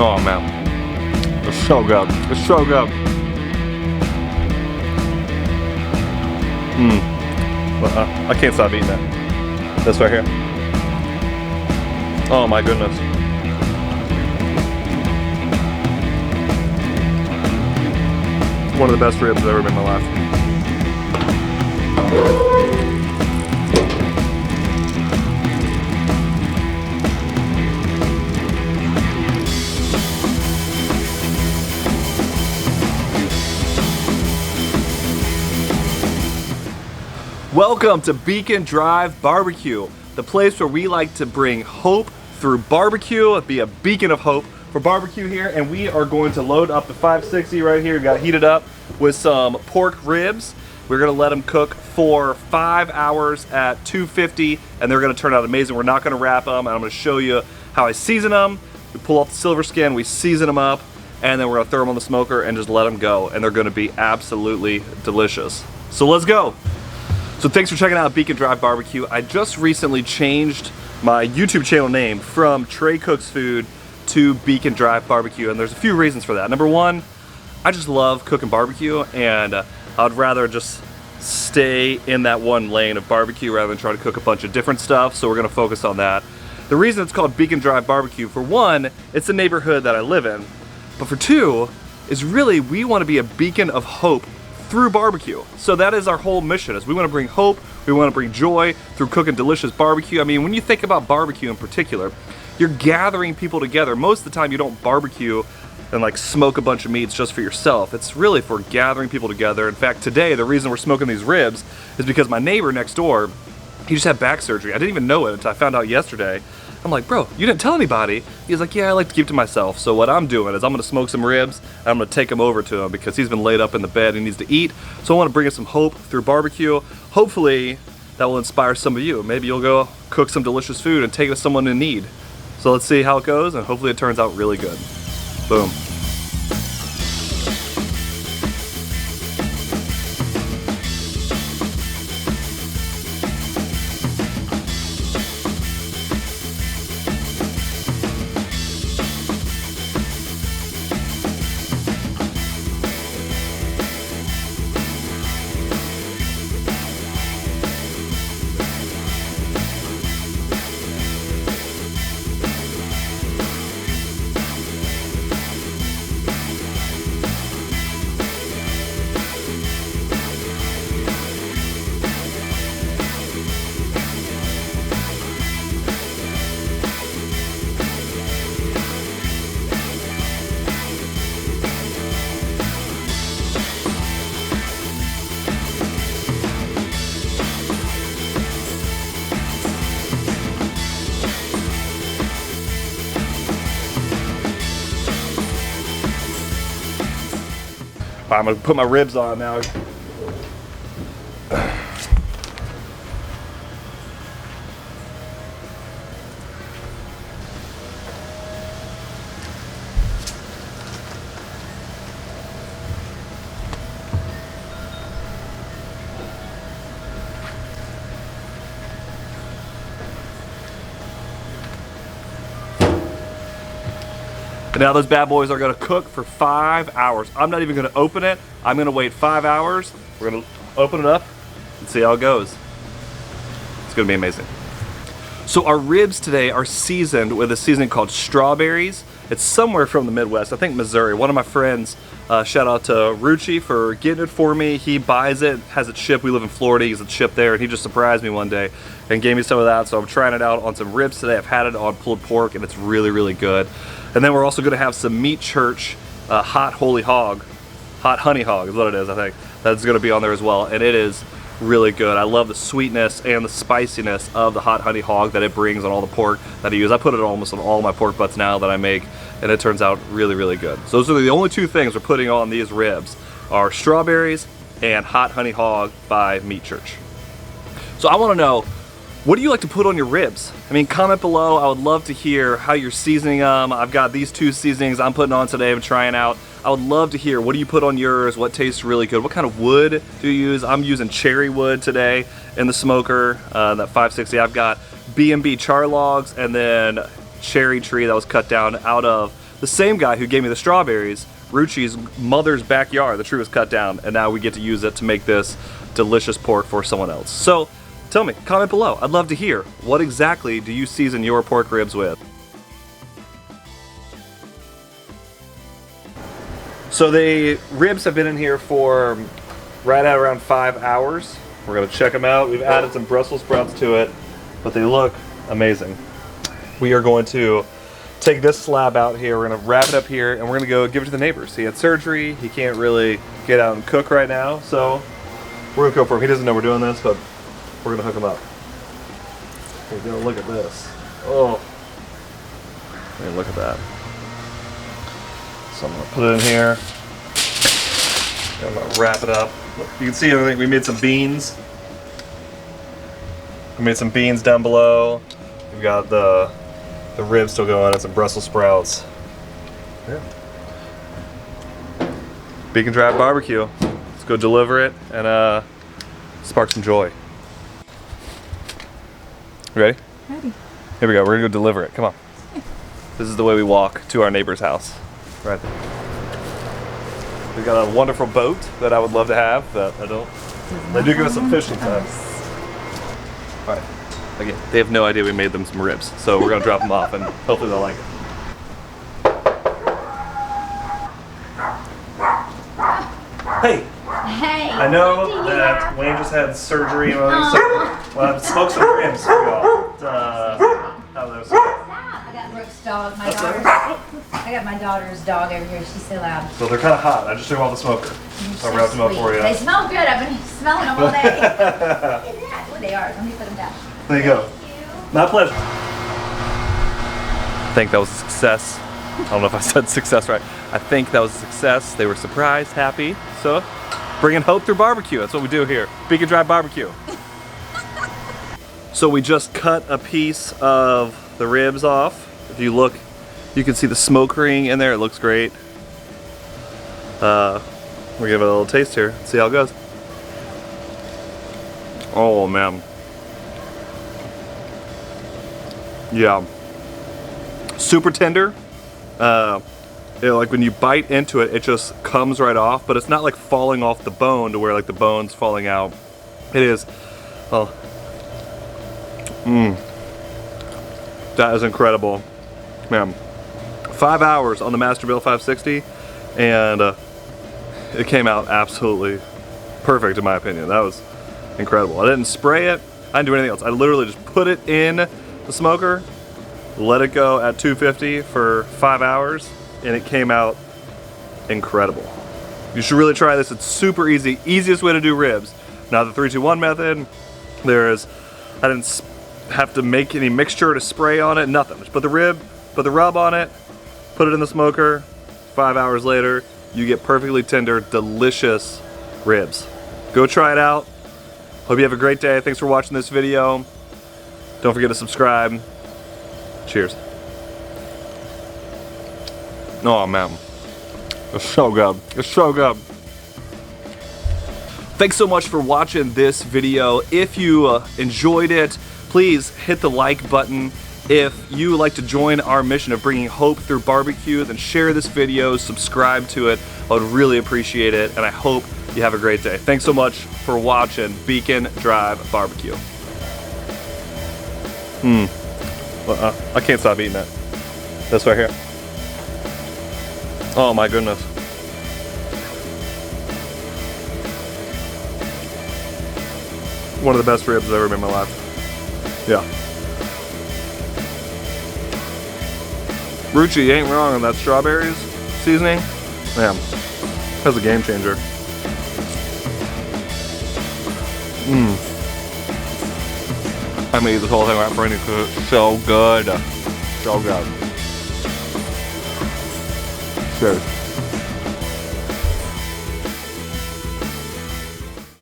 Oh man, it's so good. It's so good. I can't stop eating that. This right here. Oh my goodness. One of the best ribs I've ever made in my life. Welcome to Beacon Drive Barbecue, the place where we like to bring hope through barbecue, be a beacon of hope for barbecue here, and we are going to load up the 560 right here. We got heated up with some pork ribs. We're gonna let them cook for 5 hours at 250, and they're gonna turn out amazing. We're not gonna wrap them, and I'm gonna show you how I season them. We pull off the silver skin, we season them up, and then we're gonna throw them on the smoker and just let them go, and they're gonna be absolutely delicious. So let's go. So thanks for checking out Beacon Drive Barbecue. I just recently changed my YouTube channel name from Trey Cooks Food to Beacon Drive Barbecue, and there's a few reasons for that. Number one, I just love cooking barbecue, and I'd rather just stay in that one lane of barbecue rather than try to cook a bunch of different stuff, so we're gonna focus on that. The reason it's called Beacon Drive Barbecue, for one, it's the neighborhood that I live in, but for two, is really we wanna be a beacon of hope through barbecue. So that is our whole mission, is we want to bring hope, we want to bring joy through cooking delicious barbecue. I mean, when you think about barbecue in particular, you're gathering people together. Most of the time you don't barbecue and like smoke a bunch of meats just for yourself. It's really for gathering people together. In fact, today, the reason we're smoking these ribs is because my neighbor next door, he just had back surgery. I didn't even know it until I found out yesterday. I'm like, bro, you didn't tell anybody. He's like, yeah, I like to keep to myself. So what I'm doing is I'm gonna smoke some ribs, and I'm gonna take them over to him because he's been laid up in the bed and needs to eat. So I wanna bring us some hope through barbecue. Hopefully that will inspire some of you. Maybe you'll go cook some delicious food and take it to someone in need. So let's see how it goes, and hopefully it turns out really good. Boom. I'm gonna put my ribs on now. And now those bad boys are gonna cook for 5 hours. I'm not even gonna open it. I'm gonna wait 5 hours. We're gonna open it up and see how it goes. It's gonna be amazing. So our ribs today are seasoned with a seasoning called strawberries. It's somewhere from the Midwest, I think Missouri. One of my friends, shout out to Rucci for getting it for me. He buys it, has it shipped. We live in Florida, he gets it shipped there, and he just surprised me one day and gave me some of that. So I'm trying it out on some ribs today. I've had it on pulled pork, and it's really, really good. And then we're also gonna have some Meat Church hot honey hog is what it is, I think. That's gonna be on there as well, and it is really good. I love the sweetness and the spiciness of the hot honey hog that it brings on all the pork that I use. I put it almost on all my pork butts now that I make, and it turns out really, really good. So those are the only two things we're putting on these ribs, are strawberries and hot honey hog by Meat Church. So I wanna know, what do you like to put on your ribs? I mean, comment below. I would love to hear how you're seasoning them. I've got these two seasonings I'm putting on today. I'm trying out. I would love to hear, what do you put on yours? What tastes really good? What kind of wood do you use? I'm using cherry wood today in the smoker, that 560. I've got B&B char logs and then cherry tree that was cut down out of the same guy who gave me the strawberries, Ruchi's mother's backyard, the tree was cut down, and now we get to use it to make this delicious pork for someone else. So tell me, comment below. I'd love to hear, what exactly do you season your pork ribs with? So the ribs have been in here for right at around 5 hours. We're gonna check them out. We've added some Brussels sprouts to it, but they look amazing. We are going to take this slab out here, we're gonna wrap it up here, and we're gonna go give it to the neighbors. He had surgery, he can't really get out and cook right now, so we're gonna go for him. He doesn't know we're doing this, but we're gonna hook him up. We're gonna look at this. Oh, I mean, look at that. So I'm gonna put it in here. I'm gonna wrap it up. You can see everything. We made some beans. We made some beans down below. We've got the ribs still going and some Brussels sprouts. Yeah. Beacon Drive barbecue. Let's go deliver it and spark some joy. You ready? Ready. Here we go. We're gonna go deliver it. Come on. This is the way we walk to our neighbor's house. Right. We got a wonderful boat that I would love to have, but I don't. They do give us some fishing time. All right. Again, they have no idea we made them some ribs, so we're gonna drop them off and hopefully they'll like it. Hey. Hey. I know that Wayne just had surgery and everything, so we'll have to smoke some ribs for y'all. How those? I got Brooke's dog, my daughter's. I got my daughter's dog over here. She's so loud. So they're kind of hot. I just took them off the smoker. So I wrapped them up for you. They smell good. I've been smelling them all day. Look at that. Oh, they are. Let me put them down. There you go. Thank you. My pleasure. I think that was a success. I don't know if I said success right. I think that was a success. They were surprised, happy. So, bringing hope through barbecue. That's what we do here. Beacon Drive barbecue. So we just cut a piece of the ribs off. If you look, you can see the smoke ring in there. It looks great. We'll give it a little taste here. See how it goes. Oh man. Yeah. Super tender. Like when you bite into it, it just comes right off, but it's not like falling off the bone to where like the bone's falling out. It is. Oh. That is incredible. Man. 5 hours on the Masterbuilt 560 and it came out absolutely perfect in my opinion. That was incredible. I didn't spray it. I didn't do anything else. I literally just put it in the smoker, let it go at 250 for 5 hours, and it came out incredible. You should really try this. It's super easy. Easiest way to do ribs. Now the 3-2-1 method, I didn't have to make any mixture to spray on it, nothing. Just put the rub on it, put it in the smoker, 5 hours later, you get perfectly tender, delicious ribs. Go try it out. Hope you have a great day. Thanks for watching this video. Don't forget to subscribe. Cheers. Oh man, it's so good. It's so good. Thanks so much for watching this video. If you enjoyed it, please hit the like button. If you would like to join our mission of bringing hope through barbecue, then share this video, subscribe to it. I would really appreciate it, and I hope you have a great day. Thanks so much for watching Beacon Drive Barbecue. I can't stop eating it. This right here. Oh my goodness. One of the best ribs I've ever made in my life. Yeah. Ruchi ain't wrong on that strawberries seasoning. Man, that's a game changer. I'm gonna eat this whole thing right for any because it's so good. So good. Cheers.